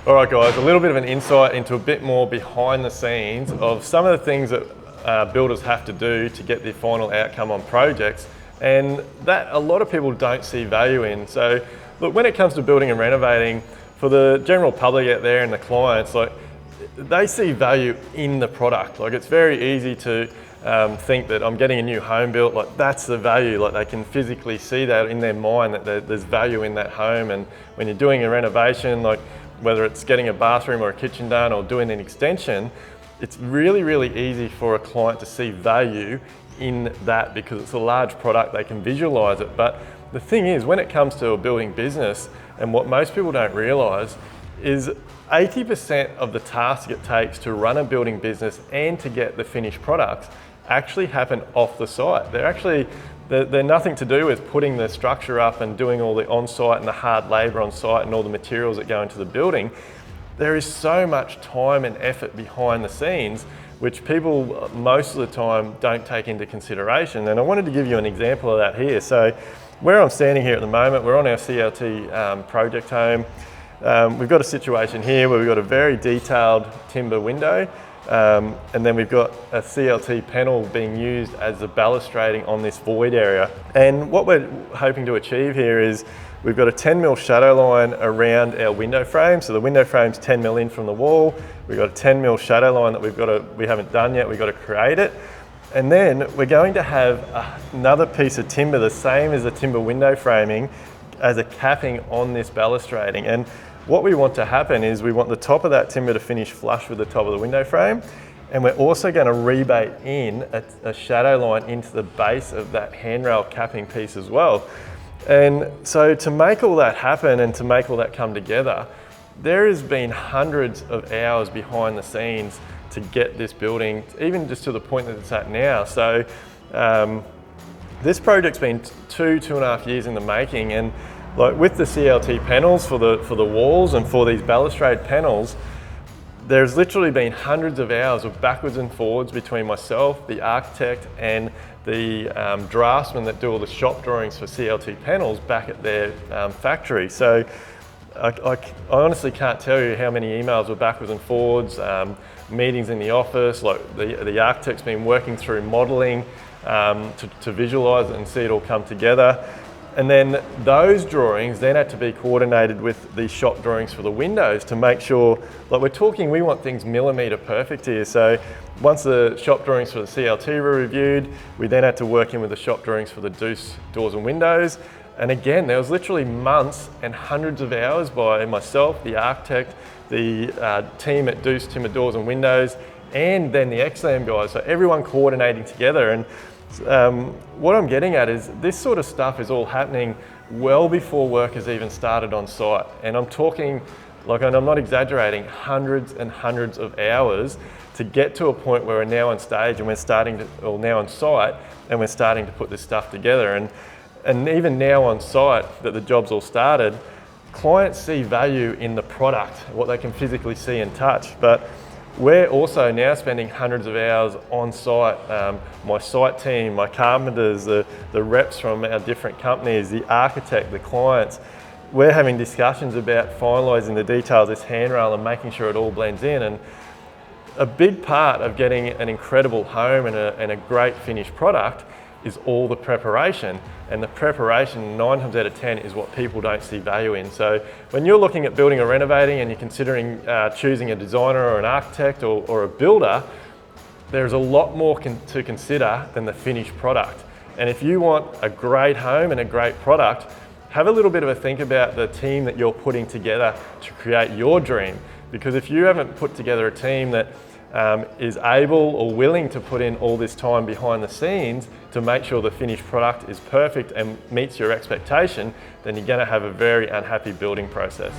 All right guys, a little bit of an insight into a bit more behind the scenes of some of the things that builders have to do to get their final outcome on projects, and that a lot of people don't see value in. So look, when it comes to building and renovating, for the general public out there and the clients, like, they see value in the product. Like, it's very easy to think that I'm getting a new home built, like that's the value. Like, they can physically see that in their mind, that there's value in that home. And when you're doing a renovation, like whether it's getting a bathroom or a kitchen done or doing an extension, it's really, really easy for a client to see value in that because it's a large product, they can visualize it. But the thing is, when it comes to a building business, and what most people don't realize is 80% of the task it takes to run a building business and to get the finished products actually happen off the site. They're nothing to do with putting the structure up and doing all the on-site and the hard labor on site and all the materials that go into the building. There is so much time and effort behind the scenes, which people most of the time don't take into consideration. And I wanted to give you an example of that here. So where I'm standing here at the moment, we're on our CLT project home. We've got a situation here where we've got a very detailed timber window, and then we've got a CLT panel being used as the balustrading on this void area. And what we're hoping to achieve here is we've got a 10mm shadow line around our window frame. So the window frame's 10mm in from the wall. We've got a 10mm shadow line that we haven't done yet. We've got to create it. And then we're going to have another piece of timber, the same as the timber window framing, as a capping on this balustrading. And what we want to happen is we want the top of that timber to finish flush with the top of the window frame. And we're also going to rebate in a shadow line into the base of that handrail capping piece as well. And so to make all that happen and to make all that come together, there has been hundreds of hours behind the scenes to get this building, even just to the point that it's at now. So this project's been 2.5 years in the making, and like with the CLT panels for the walls and for these balustrade panels, there's literally been hundreds of hours of backwards and forwards between myself, the architect, and the draftsmen that do all the shop drawings for CLT panels back at their factory. So I honestly can't tell you how many emails were backwards and forwards, meetings in the office, like the architect's been working through modelling to visualise it and see it all come together. And then those drawings then had to be coordinated with the shop drawings for the windows to make sure, like we want things millimetre perfect here. So once the shop drawings for the CLT were reviewed, we then had to work in with the shop drawings for the Deuce doors and windows. And again, there was literally months and hundreds of hours by myself, the architect, the team at Deuce Timber Doors and Windows, and then the XLAM guys. So everyone coordinating together. And what I'm getting at is this sort of stuff is all happening well before work has even started on site. And I'm talking, like, and I'm not exaggerating, hundreds and hundreds of hours to get to a point where we're now on stage and now on site, and we're starting to put this stuff together. And even now on site that the job's all started, clients see value in the product, what they can physically see and touch. But we're also now spending hundreds of hours on site. My site team, my carpenters, the reps from our different companies, the architect, the clients, we're having discussions about finalising the details of this handrail and making sure it all blends in. And a big part of getting an incredible home and a great finished product is all the preparation. And the preparation 9 times out of 10 is what people don't see value in. So when you're looking at building or renovating and you're considering choosing a designer or an architect or a builder, there's a lot more to consider than the finished product. And if you want a great home and a great product, have a little bit of a think about the team that you're putting together to create your dream. Because if you haven't put together a team that is able or willing to put in all this time behind the scenes to make sure the finished product is perfect and meets your expectation, then you're going to have a very unhappy building process.